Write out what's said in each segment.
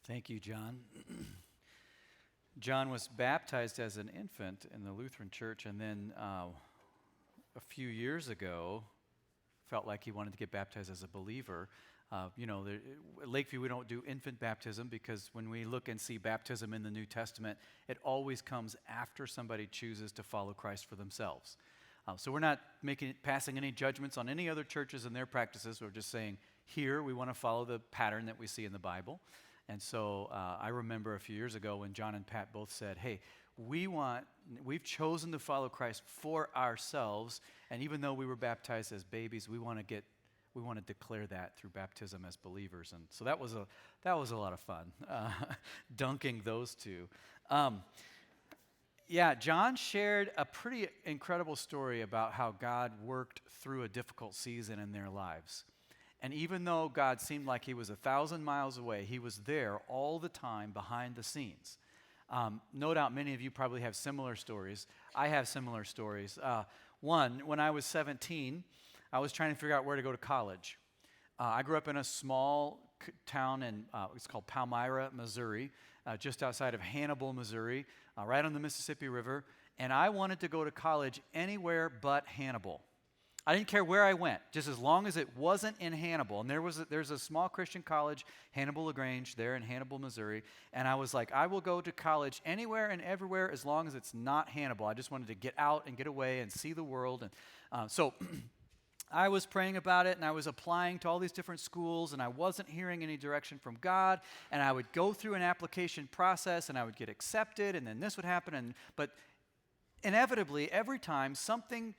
Thank you, John. John was baptized as an infant in the Lutheran Church, and then a few years ago felt like he wanted to get baptized as a believer. At Lakeview, we don't do infant baptism because when we look and see baptism in the New Testament, it always comes after somebody chooses to follow Christ for themselves. So we're not passing any judgments on any other churches and their practices. We're just saying here we want to follow the pattern that we see in the Bible. And so I remember a few years ago when John and Pat both said, hey, we've chosen to follow Christ for ourselves, and even though we were baptized as babies, we want to declare that through baptism as believers. And so that was a lot of fun, dunking those two. John shared a pretty incredible story about how God worked through a difficult season in their lives. And even though God seemed like he was 1,000 miles away, he was there all the time behind the scenes. No doubt many of you probably have similar stories. I have similar stories. One, when I was 17, I was trying to figure out where to go to college. I grew up in a small town it's called Palmyra, Missouri, just outside of Hannibal, Missouri, right on the Mississippi River. And I wanted to go to college anywhere but Hannibal. I didn't care where I went, just as long as it wasn't in Hannibal. And there's a small Christian college, Hannibal LaGrange, there in Hannibal, Missouri. And I was like, I will go to college anywhere and everywhere as long as it's not Hannibal. I just wanted to get out and get away and see the world. And so I was praying about it, and I was applying to all these different schools, and I wasn't hearing any direction from God. And I would go through an application process, and I would get accepted, and then this would happen. But inevitably, every time something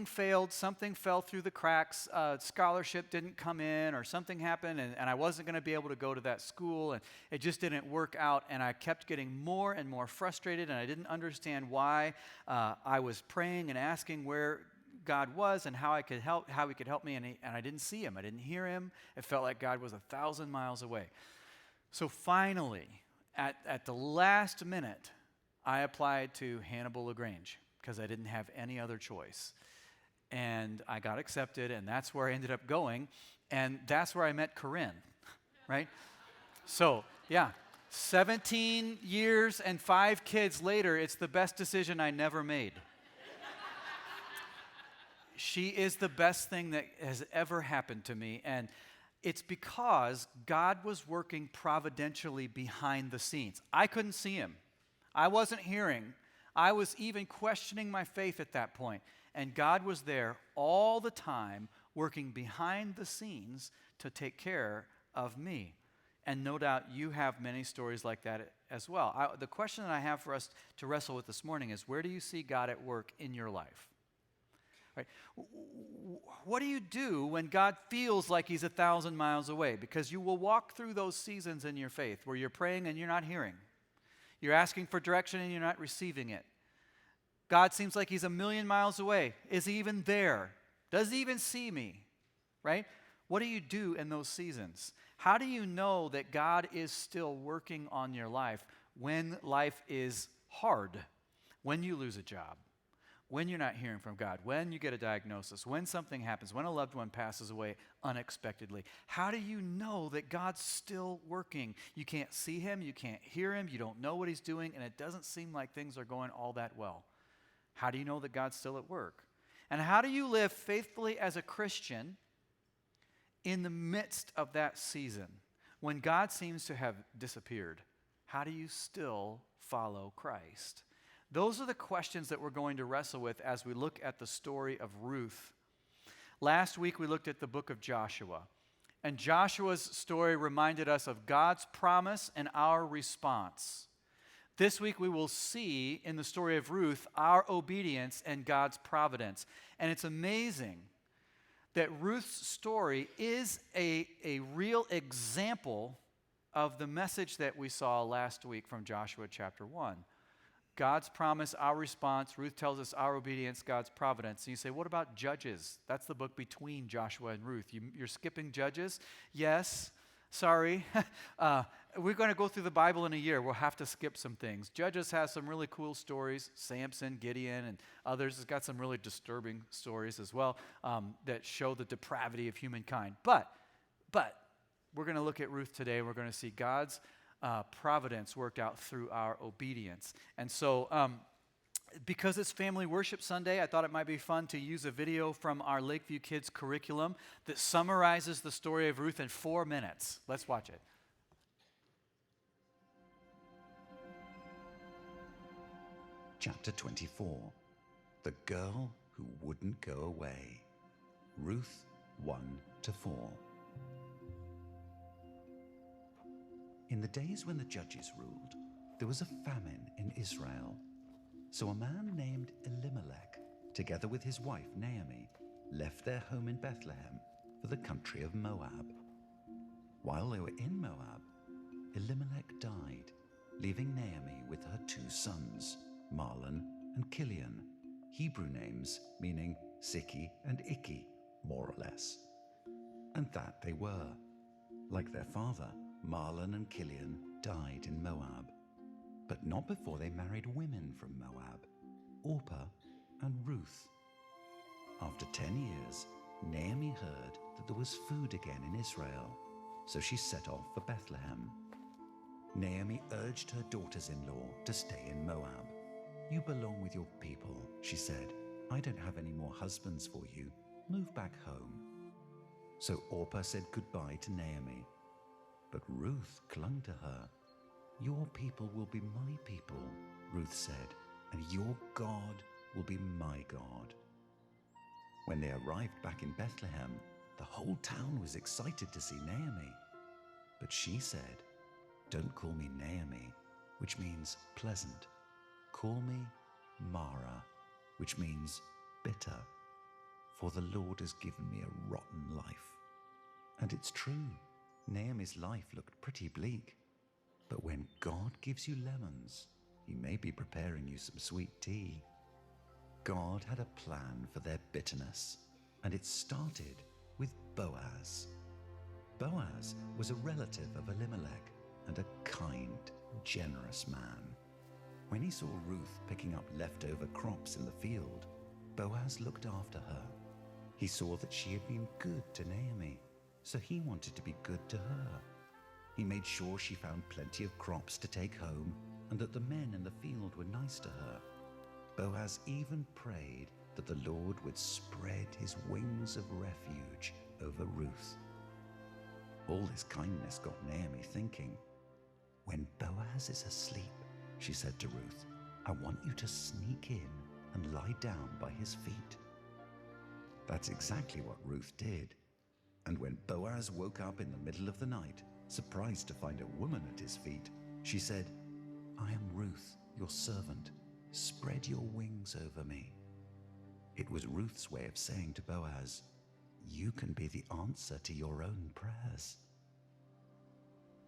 failed, something fell through the cracks, scholarship didn't come in, or something happened, and I wasn't going to be able to go to that school, and it just didn't work out, and I kept getting more and more frustrated, and I didn't understand why. I was praying and asking where God was and how he could help me, and I didn't see him. I didn't hear him. It felt like God was 1,000 miles away. So finally, at the last minute, I applied to Hannibal LaGrange, because I didn't have any other choice. And I got accepted, and that's where I ended up going, and that's where I met Corinne, right? So, 17 years and 5 kids later, it's the best decision I never made. She is the best thing that has ever happened to me, and it's because God was working providentially behind the scenes. I couldn't see him. I wasn't hearing. I was even questioning my faith at that point. And God was there all the time working behind the scenes to take care of me. And no doubt you have many stories like that as well. The question that I have for us to wrestle with this morning is, where do you see God at work in your life? Right? What do you do when God feels like he's 1,000 miles away? Because you will walk through those seasons in your faith where you're praying and you're not hearing. You're asking for direction and you're not receiving it. God seems like he's 1,000,000 miles away. Is he even there? Does he even see me? Right? What do you do in those seasons? How do you know that God is still working on your life when life is hard? When you lose a job? When you're not hearing from God? When you get a diagnosis? When something happens? When a loved one passes away unexpectedly? How do you know that God's still working? You can't see him, you can't hear him, you don't know what he's doing, and it doesn't seem like things are going all that well. How do you know that God's still at work? And how do you live faithfully as a Christian in the midst of that season when God seems to have disappeared? How do you still follow Christ? Those are the questions that we're going to wrestle with as we look at the story of Ruth. Last week we looked at the book of Joshua, and Joshua's story reminded us of God's promise and our response. This week we will see in the story of Ruth our obedience and God's providence. And it's amazing that Ruth's story is a real example of the message that we saw last week from Joshua chapter 1. God's promise, our response. Ruth tells us our obedience, God's providence. And you say, what about Judges? That's the book between Joshua and Ruth. You're skipping Judges? Yes. Sorry. We're going to go through the Bible in a year. We'll have to skip some things. Judges has some really cool stories. Samson, Gideon, and others. It's got some really disturbing stories as well that show the depravity of humankind. But we're going to look at Ruth today. We're going to see God's providence worked out through our obedience. And so, because it's Family Worship Sunday, I thought it might be fun to use a video from our Lakeview Kids curriculum that summarizes the story of Ruth in 4 minutes. Let's watch it. Chapter 24, The Girl Who Wouldn't Go Away. Ruth 1-4. In the days when the judges ruled, there was a famine in Israel. So a man named Elimelech, together with his wife Naomi, left their home in Bethlehem for the country of Moab. While they were in Moab, Elimelech died, leaving Naomi with her 2 sons, Mahlon and Kilion, Hebrew names meaning Siki and Ikki, more or less. And that they were. Like their father, Mahlon and Kilion died in Moab, but not before they married women from Moab, Orpah and Ruth. After 10 years, Naomi heard that there was food again in Israel, so she set off for Bethlehem. Naomi urged her daughters-in-law to stay in Moab. "You belong with your people," she said. "I don't have any more husbands for you. Move back home." So Orpah said goodbye to Naomi, but Ruth clung to her. "Your people will be my people," Ruth said, "and your God will be my God." When they arrived back in Bethlehem, the whole town was excited to see Naomi. But she said, "Don't call me Naomi," which means pleasant. "Call me Mara," which means bitter, for the Lord has given me a rotten life. And it's true, Naomi's life looked pretty bleak. But when God gives you lemons, He may be preparing you some sweet tea. God had a plan for their bitterness, and it started with Boaz. Boaz was a relative of Elimelech and a kind, generous man. When he saw Ruth picking up leftover crops in the field, Boaz looked after her. He saw that she had been good to Naomi, so he wanted to be good to her. He made sure she found plenty of crops to take home and that the men in the field were nice to her. Boaz even prayed that the Lord would spread His wings of refuge over Ruth. All this kindness got Naomi thinking. "When Boaz is asleep," she said to Ruth, "I want you to sneak in and lie down by his feet." That's exactly what Ruth did. And when Boaz woke up in the middle of the night, surprised to find a woman at his feet, she said, "I am Ruth, your servant. Spread your wings over me." It was Ruth's way of saying to Boaz, "You can be the answer to your own prayers."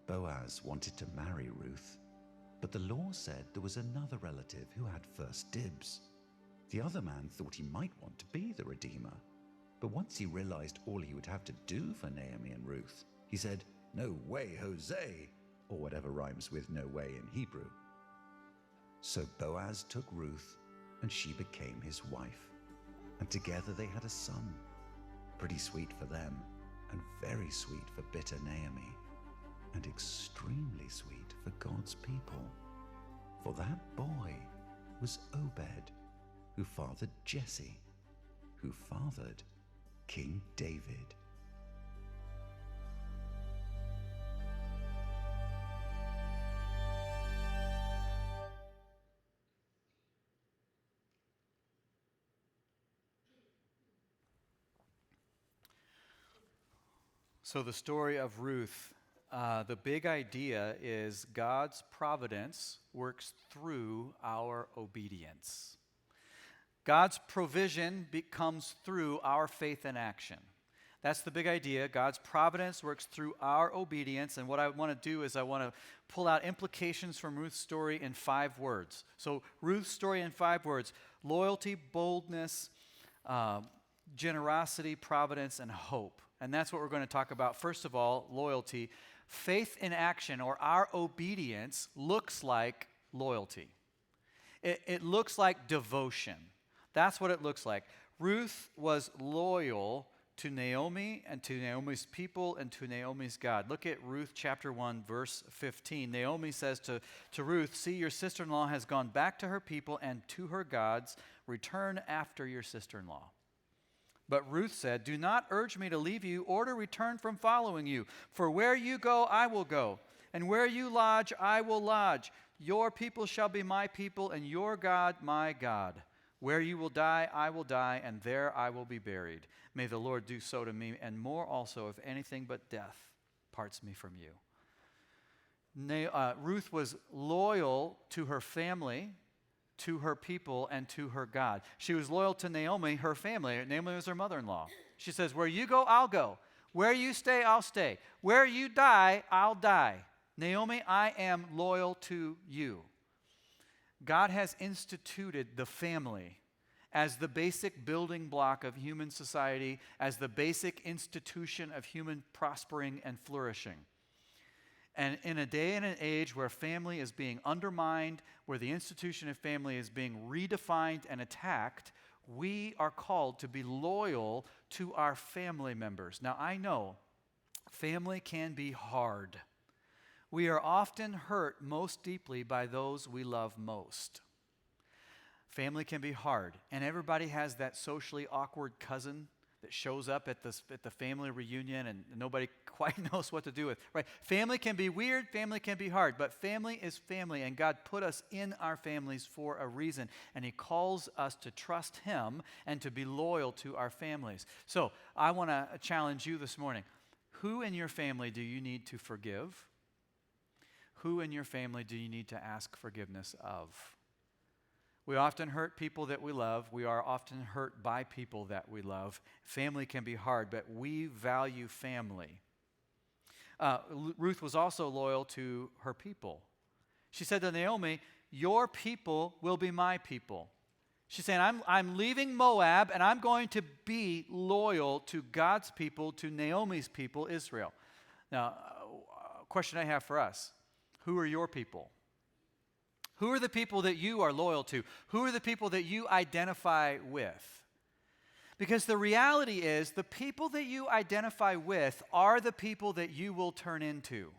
Boaz wanted to marry Ruth, but the law said there was another relative who had first dibs. The other man thought he might want to be the Redeemer, but once he realized all he would have to do for Naomi and Ruth, he said, "No way, Jose," or whatever rhymes with no way in Hebrew. So Boaz took Ruth, and she became his wife, and together they had a son. Pretty sweet for them, and very sweet for bitter Naomi, and extremely sweet for God's people. For that boy was Obed, who fathered Jesse, who fathered King David. So the story of Ruth, the big idea is God's providence works through our obedience. God's provision comes through our faith and action. That's the big idea. God's providence works through our obedience. And what I want to do is I want to pull out implications from Ruth's story in 5 words. So Ruth's story in 5 words: loyalty, boldness, generosity, providence, and hope. And that's what we're going to talk about. First of all, loyalty. Faith in action, or our obedience, looks like loyalty. It looks like devotion. That's what it looks like. Ruth was loyal to Naomi and to Naomi's people and to Naomi's God. Look at Ruth chapter 1, verse 15. Naomi says to Ruth, "See, your sister-in-law has gone back to her people and to her gods. Return after your sister-in-law." But Ruth said, "Do not urge me to leave you or to return from following you. For where you go, I will go, and where you lodge, I will lodge. Your people shall be my people, and your God my God. Where you will die, I will die, and there I will be buried. May the Lord do so to me, and more also, if anything but death parts me from you." Ruth was loyal to her family, to her people, and to her God. She was loyal to Naomi, her family. Naomi was her mother-in-law. She says, "Where you go, I'll go. Where you stay, I'll stay. Where you die, I'll die. Naomi, I am loyal to you." God has instituted the family as the basic building block of human society, as the basic institution of human prospering and flourishing. And in a day and an age where family is being undermined, where the institution of family is being redefined and attacked, we are called to be loyal to our family members. Now, I know family can be hard. We are often hurt most deeply by those we love most. Family can be hard, and everybody has that socially awkward cousin that shows up at the family reunion and nobody quite knows what to do with. Right? Family can be weird, family can be hard, but family is family, and God put us in our families for a reason, and He calls us to trust Him and to be loyal to our families. So I want to challenge you this morning. Who in your family do you need to forgive? Who in your family do you need to ask forgiveness of? We often hurt people that we love. We are often hurt by people that we love. Family can be hard, but we value family. Ruth was also loyal to her people. She said to Naomi, "Your people will be my people." She's saying, I'm leaving Moab, and I'm going to be loyal to God's people, to Naomi's people, Israel. Now, a question I have for us. Who are your people? Who are the people that you are loyal to? Who are the people that you identify with? Because the reality is, the people that you identify with are the people that you will turn into.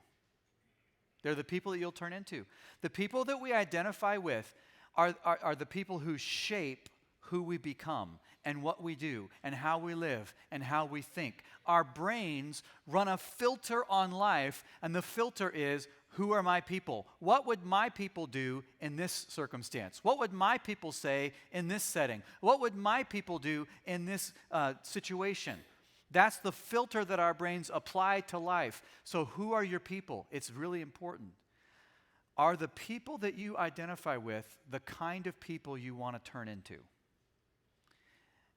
They're the people that you'll turn into. The people that we identify with are the people who shape who we become and what we do and how we live and how we think. Our brains run a filter on life, and the filter is, who are my people? What would my people do in this circumstance? What would my people say in this setting? What would my people do in this situation? That's the filter that our brains apply to life. So who are your people? It's really important. Are the people that you identify with the kind of people you want to turn into?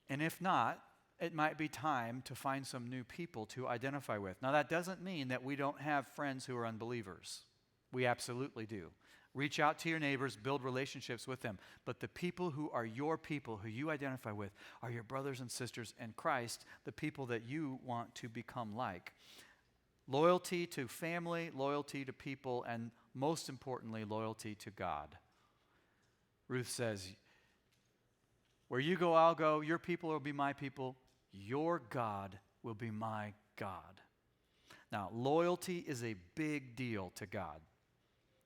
And if not, it might be time to find some new people to identify with. Now, that doesn't mean that we don't have friends who are unbelievers. We absolutely do. Reach out to your neighbors, build relationships with them. But the people who are your people, who you identify with, are your brothers and sisters in Christ, the people that you want to become like. Loyalty to family, loyalty to people, and most importantly, loyalty to God. Ruth says, "Where you go, I'll go. Your people will be my people. Your God will be my God." Now, loyalty is a big deal to God.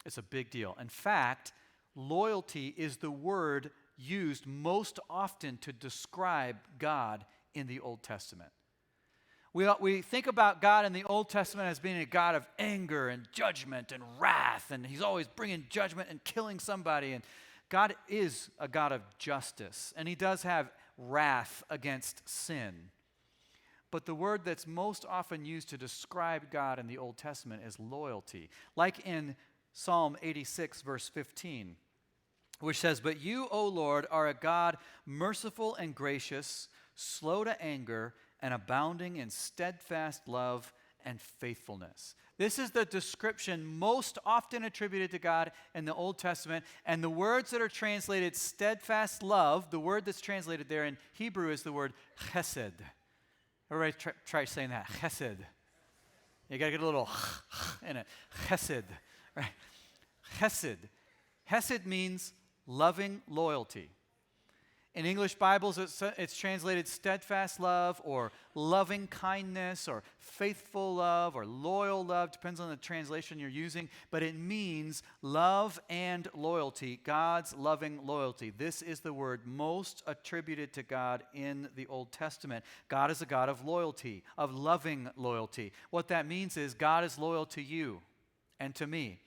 It's a big deal. In fact, loyalty is the word used most often to describe God in the Old Testament. We think about God in the Old Testament as being a God of anger and judgment and wrath, and He's always bringing judgment and killing somebody. And God is a God of justice, and He does have wrath against sin. But the word that's most often used to describe God in the Old Testament is loyalty. Like in Psalm 86, verse 15, which says, "But you, O Lord, are a God merciful and gracious, slow to anger, and abounding in steadfast love and faithfulness." This is the description most often attributed to God in the Old Testament. And the words that are translated steadfast love, the word that's translated there in Hebrew is the word chesed. Everybody try saying that, chesed. You got to get a little in it. Chesed, right? Chesed. Chesed means loving loyalty. In English Bibles, it's translated steadfast love or loving kindness or faithful love or loyal love, depends on the translation you're using, but it means love and loyalty, God's loving loyalty. This is the word most attributed to God in the Old Testament. God is a God of loyalty, of loving loyalty. What that means is God is loyal to you and to me.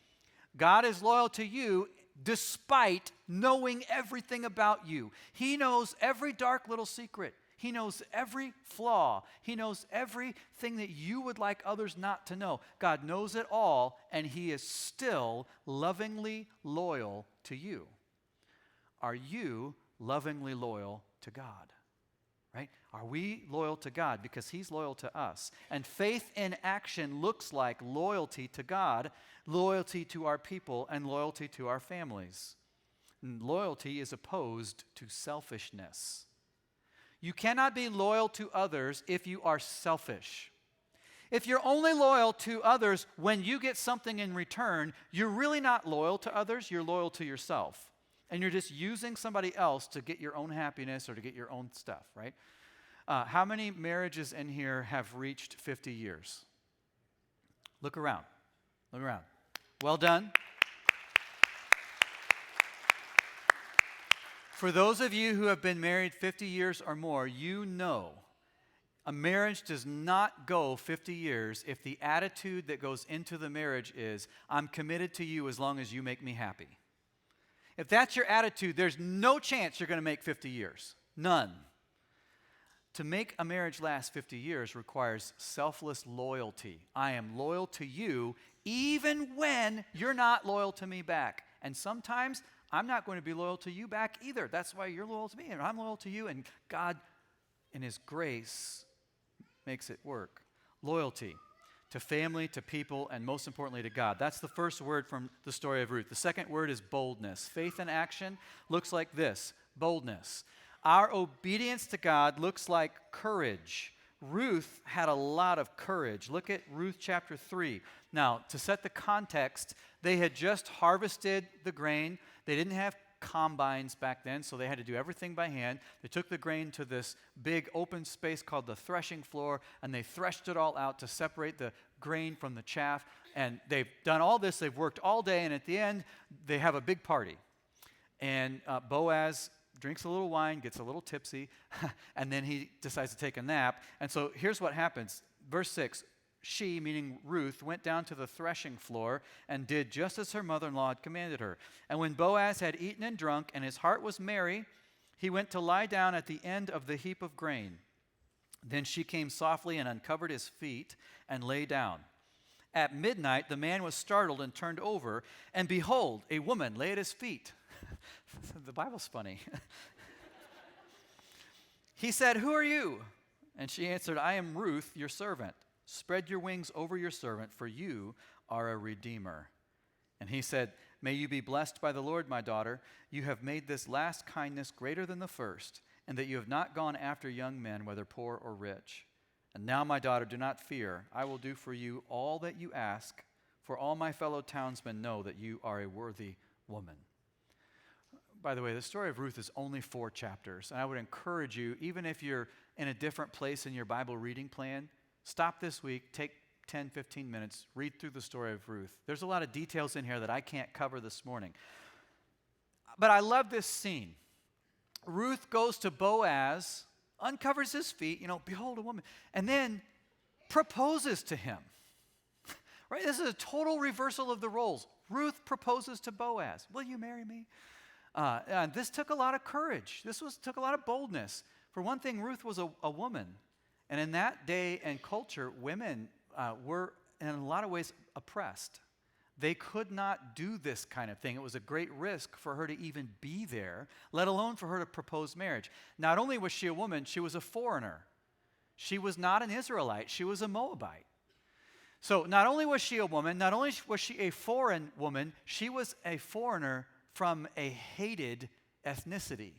God is loyal to you despite knowing everything about you. He knows every dark little secret. He knows every flaw. He knows everything that you would like others not to know. God knows it all, and He is still lovingly loyal to you. Are you lovingly loyal to God? Right? Are we loyal to God? Because He's loyal to us. And faith in action looks like loyalty to God, loyalty to our people, and loyalty to our families. And loyalty is opposed to selfishness. You cannot be loyal to others if you are selfish. If you're only loyal to others when you get something in return, you're really not loyal to others, you're loyal to yourself. And you're just using somebody else to get your own happiness or to get your own stuff, right? How many marriages in here have reached 50 years? Look around. Look around. Well done. For those of you who have been married 50 years or more, you know a marriage does not go 50 years if the attitude that goes into the marriage is, I'm committed to you as long as you make me happy. If that's your attitude, there's no chance you're going to make 50 years. None. To make a marriage last 50 years requires selfless loyalty. I am loyal to you even when you're not loyal to me back. And sometimes I'm not going to be loyal to you back either. That's why you're loyal to me and I'm loyal to you. And God, in His grace, makes it work. Loyalty to family, to people, and most importantly to God. That's the first word from the story of Ruth. The second word is boldness. Faith in action looks like this, boldness. Our obedience to God looks like courage. Ruth had a lot of courage. Look at Ruth chapter 3. Now, to set the context, they had just harvested the grain. They didn't have combines back then, so they had to do everything by hand. They took the grain to this big open space called the threshing floor, and they threshed it all out to separate the grain from the chaff. And they've done all this. They've worked all day, and at the end, they have a big party. And Boaz drinks a little wine, gets a little tipsy, and then he decides to take a nap. And so here's what happens. Verse 6, she, meaning Ruth, went down to the threshing floor and did just as her mother-in-law had commanded her. And when Boaz had eaten and drunk, and his heart was merry, he went to lie down at the end of the heap of grain. Then she came softly and uncovered his feet and lay down. At midnight, the man was startled and turned over, and behold, a woman lay at his feet. The Bible's funny. He said, "Who are you?" And she answered, "I am Ruth, your servant. Spread your wings over your servant, for you are a redeemer." And he said, "May you be blessed by the Lord, my daughter. You have made this last kindness greater than the first, and that you have not gone after young men, whether poor or rich. And now, my daughter, do not fear. I will do for you all that you ask, for all my fellow townsmen know that you are a worthy woman." By the way, the story of Ruth is only 4 chapters, and I would encourage you, even if you're in a different place in your Bible reading plan, stop this week, take 10, 15 minutes, read through the story of Ruth. There's a lot of details in here that I can't cover this morning. But I love this scene. Ruth goes to Boaz, uncovers his feet, behold a woman, and then proposes to him. Right? This is a total reversal of the roles. Ruth proposes to Boaz. Will you marry me? And this took a lot of courage. Took a lot of boldness. For one thing, Ruth was a woman. And in that day and culture, women were, in a lot of ways, oppressed. They could not do this kind of thing. It was a great risk for her to even be there, let alone for her to propose marriage. Not only was she a woman, she was a foreigner. She was not an Israelite. She was a Moabite. So not only was she a woman, not only was she a foreign woman, she was a foreigner from a hated ethnicity.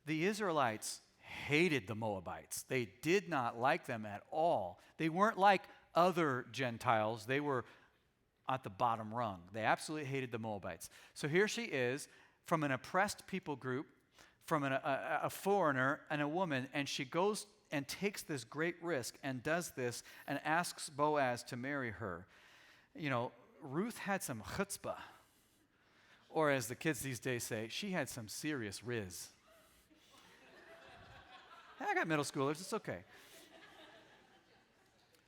The Israelites hated the Moabites. They did not like them at all. They weren't like other Gentiles. They were at the bottom rung. They absolutely hated the Moabites. So here she is from an oppressed people group from a foreigner and a woman, and she goes and takes this great risk and does this and asks Boaz to marry her. Ruth had some chutzpah, or as the kids these days say, she had some serious riz. I got middle schoolers, it's okay.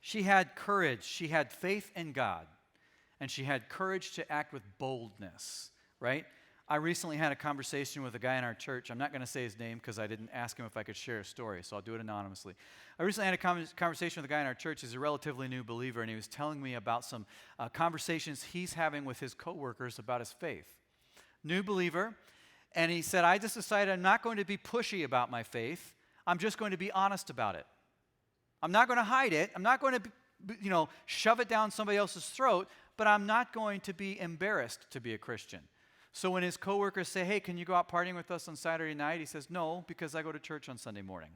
She had courage, she had faith in God, and she had courage to act with boldness, right? I recently had a conversation with a guy in our church. I'm not going to say his name because I didn't ask him if I could share a story, so I'll do it anonymously. I recently had a conversation with a guy in our church. He's a relatively new believer, and he was telling me about some conversations he's having with his coworkers about his faith. New believer, and he said, I just decided I'm not going to be pushy about my faith. I'm just going to be honest about it. I'm not going to hide it. I'm not going to, shove it down somebody else's throat, but I'm not going to be embarrassed to be a Christian. So when his coworkers say, hey, can you go out partying with us on Saturday night? He says, no, because I go to church on Sunday morning.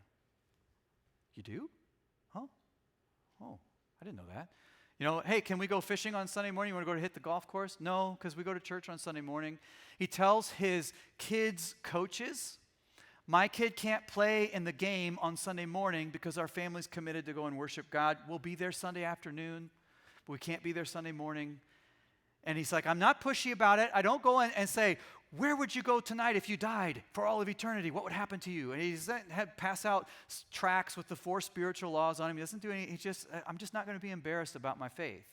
You do? Huh? Oh, I didn't know that. Hey, can we go fishing on Sunday morning? You want to go to hit the golf course? No, because we go to church on Sunday morning. He tells his kids' coaches, my kid can't play in the game on Sunday morning because our family's committed to go and worship God. We'll be there Sunday afternoon, but we can't be there Sunday morning. And he's like, I'm not pushy about it. I don't go in and say, where would you go tonight if you died for all of eternity? What would happen to you? And he doesn't pass out tracts with the 4 spiritual laws on him. He doesn't do any, I'm just not going to be embarrassed about my faith.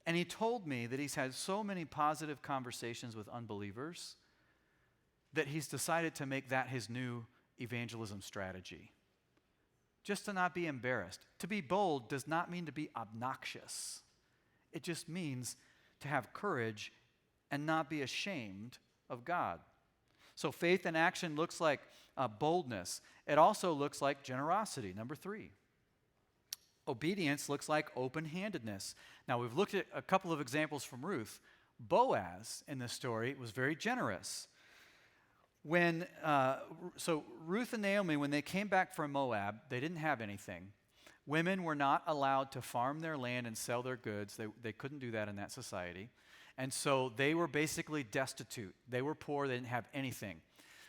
And he told me that he's had so many positive conversations with unbelievers that he's decided to make that his new evangelism strategy. Just to not be embarrassed. To be bold does not mean to be obnoxious. It just means to have courage and not be ashamed of God. So faith in action looks like boldness. It also looks like generosity, number 3. Obedience looks like open-handedness. Now, we've looked at a couple of examples from Ruth. Boaz, in this story, was very generous. So Ruth and Naomi, when they came back from Moab, they didn't have anything. Women were not allowed to farm their land and sell their goods. They couldn't do that in that society. And so they were basically destitute. They were poor. They didn't have anything.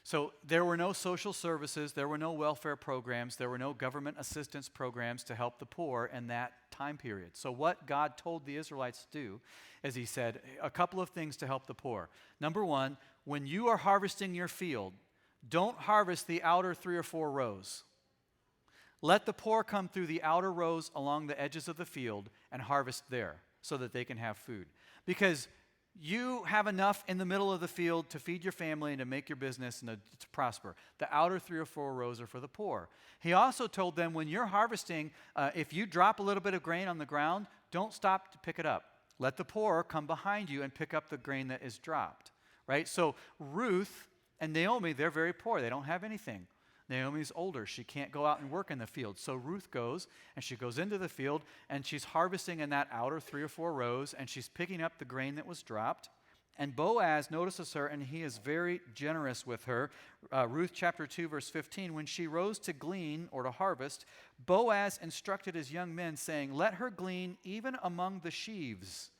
So there were no social services. There were no welfare programs. There were no government assistance programs to help the poor in that time period. So what God told the Israelites to do is he said a couple of things to help the poor. Number 1, when you are harvesting your field, don't harvest the outer 3 or 4 rows. Let the poor come through the outer rows along the edges of the field and harvest there so that they can have food. Because you have enough in the middle of the field to feed your family and to make your business and to prosper. The outer 3 or 4 rows are for the poor. He also told them when you're harvesting, if you drop a little bit of grain on the ground, don't stop to pick it up. Let the poor come behind you and pick up the grain that is dropped. Right? So Ruth and Naomi, they're very poor. They don't have anything. Naomi's older. She can't go out and work in the field. So Ruth goes, and she goes into the field, and she's harvesting in that outer 3 or 4 rows, and she's picking up the grain that was dropped. And Boaz notices her, and he is very generous with her. Ruth chapter 2, verse 15, when she rose to glean or to harvest, Boaz instructed his young men, saying, let her glean even among the sheaves.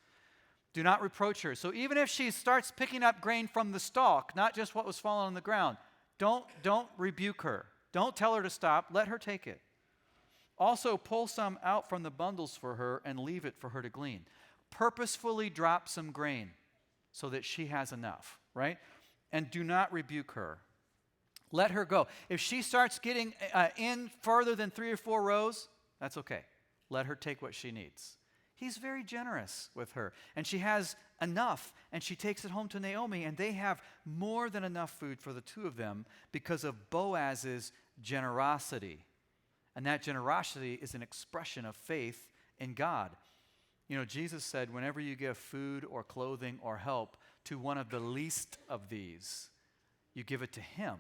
Do not reproach her. So even if she starts picking up grain from the stalk, not just what was falling on the ground, don't rebuke her. Don't tell her to stop. Let her take it. Also, pull some out from the bundles for her and leave it for her to glean. Purposefully drop some grain so that she has enough, right? And do not rebuke her. Let her go. If she starts getting in further than 3 or 4 rows, that's okay. Let her take what she needs. He's very generous with her. And she has enough, and she takes it home to Naomi, and they have more than enough food for the 2 of them because of Boaz's generosity. And that generosity is an expression of faith in God. Jesus said, whenever you give food or clothing or help to one of the least of these, you give it to him.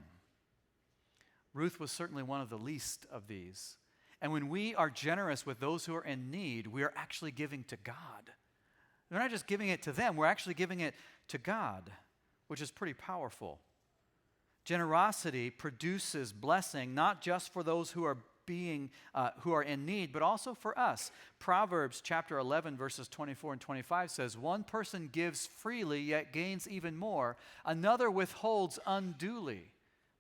Ruth was certainly one of the least of these. And when we are generous with those who are in need, we are actually giving to God. We're not just giving it to them, we're actually giving it to God, which is pretty powerful. Generosity produces blessing, not just for those who are in need, but also for us. Proverbs chapter 11, verses 24 and 25 says, one person gives freely, yet gains even more. Another withholds unduly,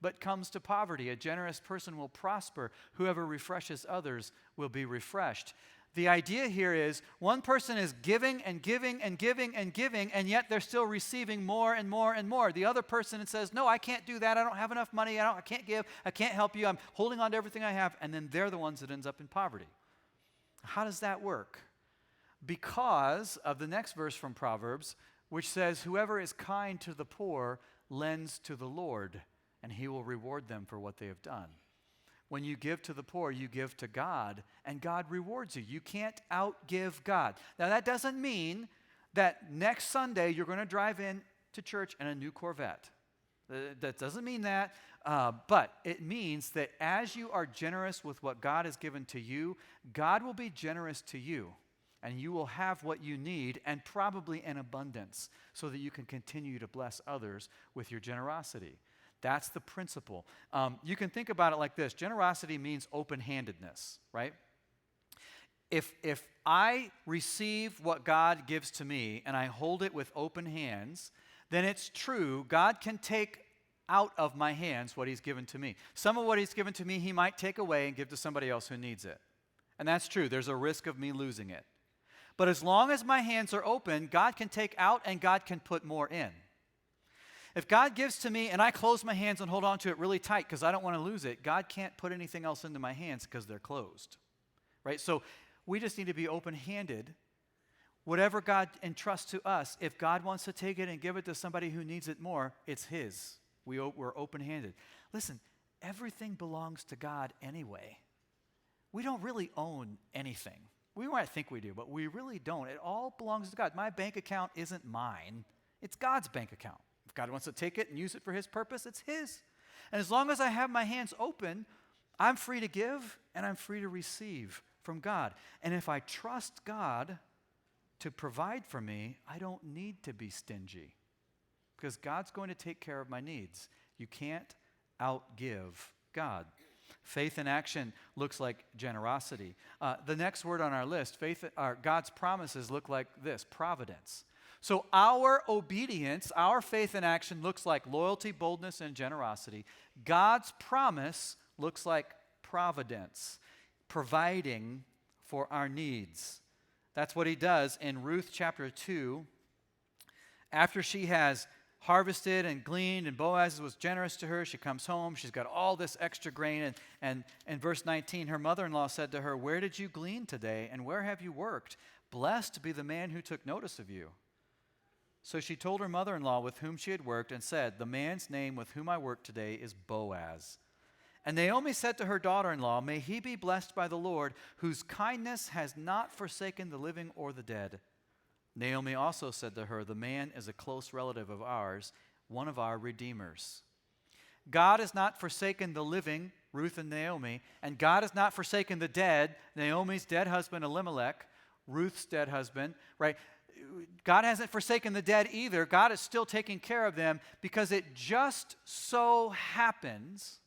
but comes to poverty. A generous person will prosper. Whoever refreshes others will be refreshed. The idea here is one person is giving and giving and giving and giving, and yet they're still receiving more and more and more. The other person says, no, I can't do that. I don't have enough money. I can't give. I can't help you. I'm holding on to everything I have. And then they're the ones that ends up in poverty. How does that work? Because of the next verse from Proverbs, which says, whoever is kind to the poor lends to the Lord, and he will reward them for what they have done. When you give to the poor, you give to God, and God rewards you. You can't outgive God. Now, that doesn't mean that next Sunday you're going to drive in to church in a new Corvette. That doesn't mean that, but it means that as you are generous with what God has given to you, God will be generous to you. And you will have what you need, and probably in abundance, so that you can continue to bless others with your generosity. That's the principle. You can think about it like this. Generosity means open-handedness, right? If I receive what God gives to me, and I hold it with open hands, then it's true, God can take out of my hands what he's given to me. Some of what he's given to me, he might take away and give to somebody else who needs it. And that's true. There's a risk of me losing it. But as long as my hands are open, God can take out and God can put more in. If God gives to me and I close my hands and hold on to it really tight because I don't want to lose it, God can't put anything else into my hands because they're closed. Right? So we just need to be open-handed. Whatever God entrusts to us, if God wants to take it and give it to somebody who needs it more, it's his. We're open-handed. Listen, everything belongs to God anyway. We don't really own anything. We might think we do, but we really don't. It all belongs to God. My bank account isn't mine. It's God's bank account. If God wants to take it and use it for his purpose, it's his. And as long as I have my hands open, I'm free to give and I'm free to receive from God. And if I trust God to provide for me, I don't need to be stingy because God's going to take care of my needs. You can't outgive God. Faith in action looks like generosity. The next word on our list, God's promises look like this, providence. So our obedience, our faith in action looks like loyalty, boldness, and generosity. God's promise looks like providence, providing for our needs. That's what he does in Ruth chapter 2. After she has harvested and gleaned, and Boaz was generous to her. She comes home. She's got all this extra grain. And in verse 19, her mother-in-law said to her, "Where did you glean today, and where have you worked? Blessed be the man who took notice of you." So she told her mother-in-law with whom she had worked and said, "The man's name with whom I work today is Boaz." And Naomi said to her daughter-in-law, "May he be blessed by the Lord, whose kindness has not forsaken the living or the dead." Naomi also said to her, "The man is a close relative of ours, one of our redeemers." God has not forsaken the living, Ruth and Naomi, and God has not forsaken the dead, Naomi's dead husband Elimelech, Ruth's dead husband, right? God hasn't forsaken the dead either. God is still taking care of them because it just so happens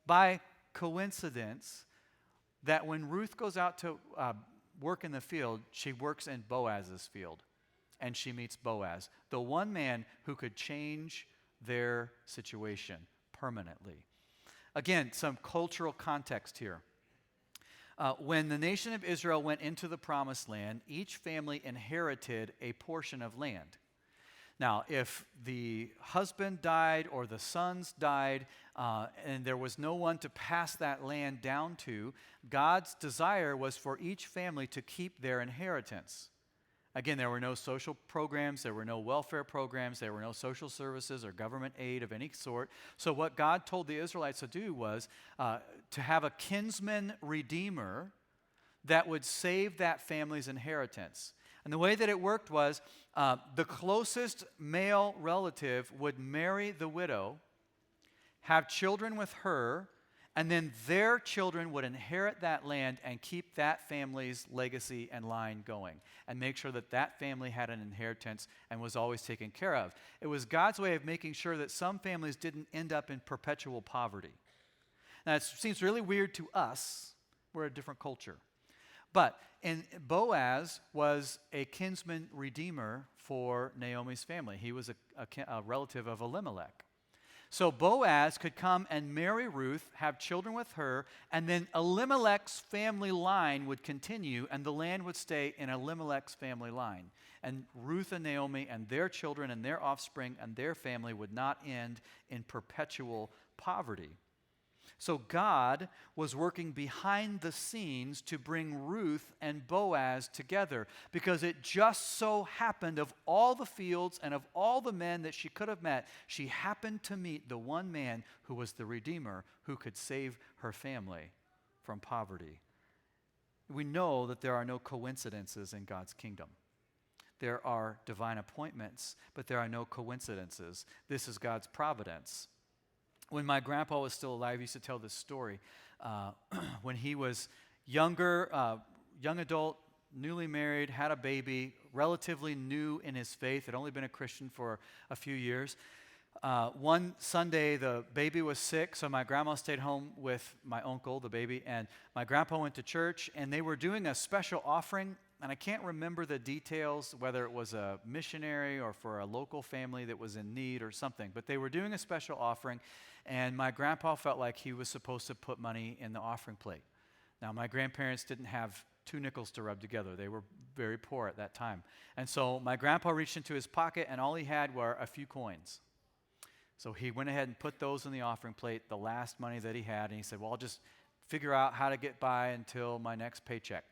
by coincidence that when Ruth goes out to work in the field, she works in Boaz's field. And she meets Boaz, the one man who could change their situation permanently. Again, some cultural context here. When the nation of Israel went into the promised land, each family inherited a portion of land. Now, if the husband died or the sons died and there was no one to pass that land down to, God's desire was for each family to keep their inheritance. Again, there were no social programs, there were no welfare programs, there were no social services or government aid of any sort. So what God told the Israelites to do was to have a kinsman redeemer that would save that family's inheritance. And the way that it worked was the closest male relative would marry the widow, have children with her, and then their children would inherit that land and keep that family's legacy and line going and make sure that that family had an inheritance and was always taken care of. It was God's way of making sure that some families didn't end up in perpetual poverty. Now, it seems really weird to us. We're a different culture. But Boaz was a kinsman redeemer for Naomi's family. He was a relative of Elimelech. So Boaz could come and marry Ruth, have children with her, and then Elimelech's family line would continue, and the land would stay in Elimelech's family line. And Ruth and Naomi and their children and their offspring and their family would not end in perpetual poverty. So God was working behind the scenes to bring Ruth and Boaz together, because it just so happened, of all the fields and of all the men that she could have met, she happened to meet the one man who was the Redeemer, who could save her family from poverty. We know that there are no coincidences in God's kingdom. There are divine appointments, but there are no coincidences. This is God's providence. When my grandpa was still alive, he used to tell this story. When he was younger, young adult, newly married, had a baby, relatively new in his faith, had only been a Christian for a few years. One Sunday, the baby was sick, so my grandma stayed home with my uncle, the baby, and my grandpa went to church, and they were doing a special offering, and I can't remember the details, whether it was a missionary or for a local family that was in need or something, but they were doing a special offering, and my grandpa felt like he was supposed to put money in the offering plate. Now, my grandparents didn't have 2 nickels to rub together. They were very poor at that time. And so my grandpa reached into his pocket, and all he had were a few coins. So he went ahead and put those in the offering plate, the last money that he had, and he said, well, I'll just figure out how to get by until my next paycheck.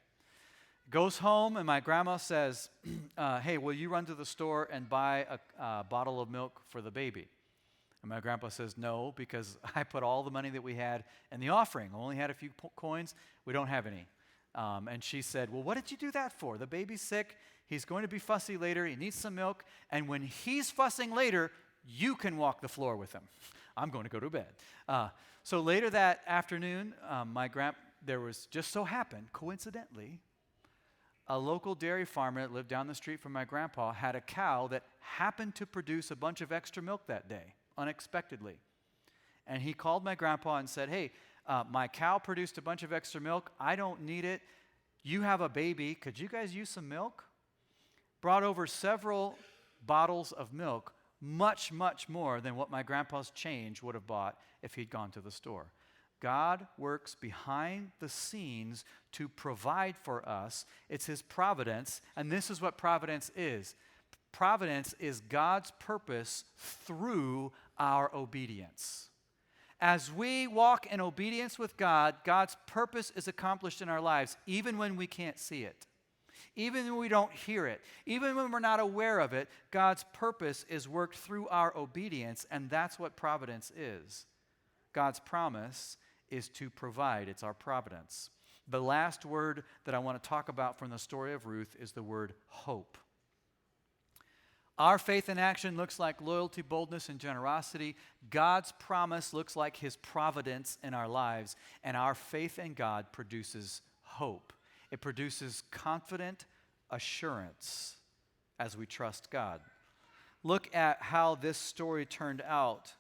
Goes home, and my grandma says, hey, will you run to the store and buy a bottle of milk for the baby? And my grandpa says, no, because I put all the money that we had in the offering. I only had a few coins. We don't have any. And she said, well, what did you do that for? The baby's sick. He's going to be fussy later. He needs some milk. And when he's fussing later, you can walk the floor with him. I'm going to go to bed. So later that afternoon, there was just so happened, coincidentally, a local dairy farmer that lived down the street from my grandpa had a cow that happened to produce a bunch of extra milk that day, unexpectedly. And he called my grandpa and said, hey, my cow produced a bunch of extra milk. I don't need it. You have a baby. Could you guys use some milk? Brought over several bottles of milk, much, much more than what my grandpa's change would have bought if he'd gone to the store. God works behind the scenes to provide for us. It's his providence, and this is what providence is. Providence is God's purpose through our obedience. As we walk in obedience with God, God's purpose is accomplished in our lives, even when we can't see it. Even when we don't hear it, even when we're not aware of it, God's purpose is worked through our obedience, and that's what providence is. God's promise is to provide. It's our providence. The last word that I want to talk about from the story of Ruth is the word hope. Our faith in action looks like loyalty, boldness, and generosity. God's promise looks like his providence in our lives, and our faith in God produces hope. It produces confident assurance as we trust God. Look at how this story turned out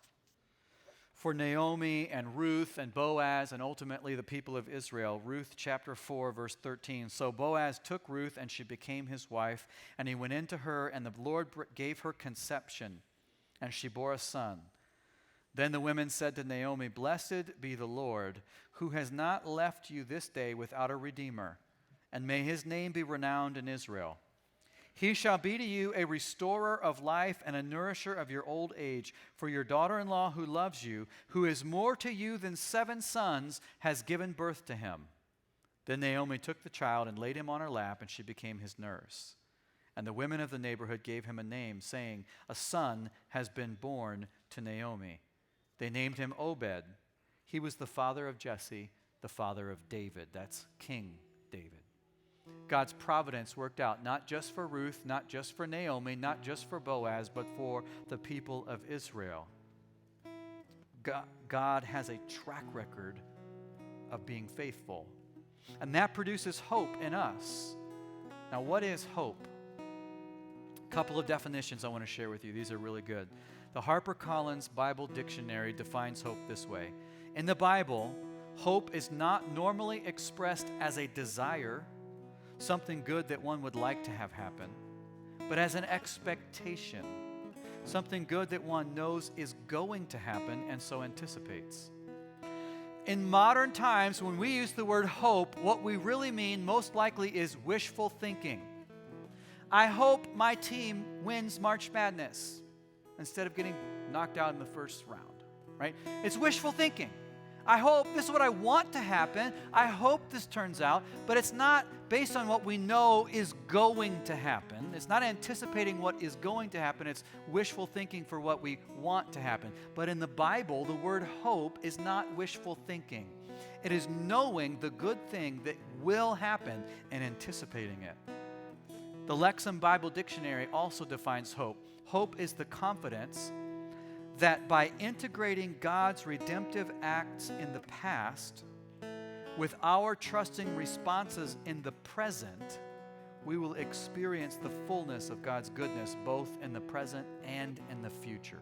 for Naomi and Ruth and Boaz and ultimately the people of Israel. Ruth chapter 4, verse 13. So Boaz took Ruth, and she became his wife, and he went into her, and the Lord gave her conception, and she bore a son. Then the women said to Naomi, blessed be the Lord, who has not left you this day without a redeemer, and may his name be renowned in Israel. He shall be to you a restorer of life and a nourisher of your old age. For your daughter-in-law who loves you, who is more to you than 7 sons, has given birth to him. Then Naomi took the child and laid him on her lap, and she became his nurse. And the women of the neighborhood gave him a name, saying, a son has been born to Naomi. They named him Obed. He was the father of Jesse, the father of David. That's King David. God's providence worked out not just for Ruth, not just for Naomi, not just for Boaz, but for the people of Israel. God has a track record of being faithful, and that produces hope in us. Now, what is hope? A couple of definitions I want to share with you. These are really good. The HarperCollins Bible Dictionary defines hope this way. In the Bible, hope is not normally expressed as a desire, something good that one would like to have happen, but as an expectation. something good that one knows is going to happen and so anticipates. In modern times, when we use the word hope, what we really mean most likely is wishful thinking. I hope my team wins March Madness instead of getting knocked out in the first round, right? It's wishful thinking. I hope this is what I want to happen. I hope this turns out, but it's not based on what we know is going to happen. It's not anticipating what is going to happen. It's wishful thinking for what we want to happen. But in the Bible, the word hope is not wishful thinking. It is knowing the good thing that will happen and anticipating it. The Lexham Bible Dictionary also defines hope. Hope is the confidence that by integrating God's redemptive acts in the past with our trusting responses in the present, we will experience the fullness of God's goodness both in the present and in the future.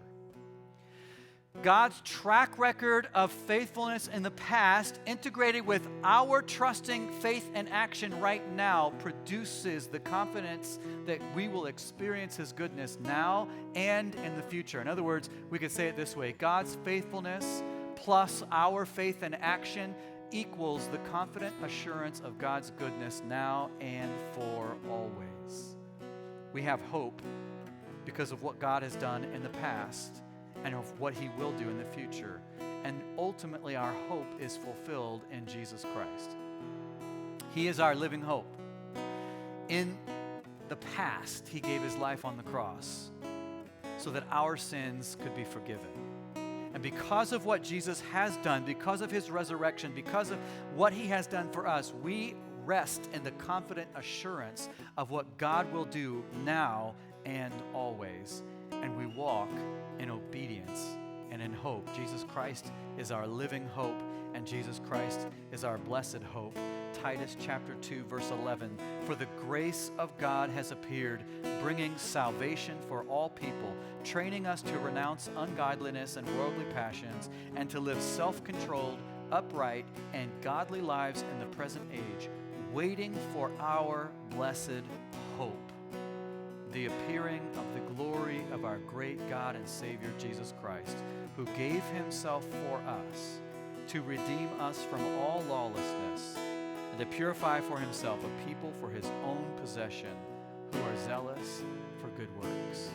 God's track record of faithfulness in the past, integrated with our trusting faith and action right now, produces the confidence that we will experience His goodness now and in the future. In other words, we could say it this way: God's faithfulness plus our faith and action equals the confident assurance of God's goodness now and for always. We have hope because of what God has done in the past and of what He will do in the future. And ultimately, our hope is fulfilled in Jesus Christ. He is our living hope. In the past, He gave His life on the cross so that our sins could be forgiven. And because of what Jesus has done, because of His resurrection, because of what He has done for us, we rest in the confident assurance of what God will do now and always. And we walk in obedience and in hope. Jesus Christ is our living hope, and Jesus Christ is our blessed hope. Titus chapter 2, verse 11, "For the grace of God has appeared, bringing salvation for all people, training us to renounce ungodliness and worldly passions, and to live self-controlled, upright, and godly lives in the present age, waiting for our blessed hope, the appearing of the glory of our great God and Savior Jesus Christ, who gave Himself for us to redeem us from all lawlessness and to purify for Himself a people for His own possession who are zealous for good works."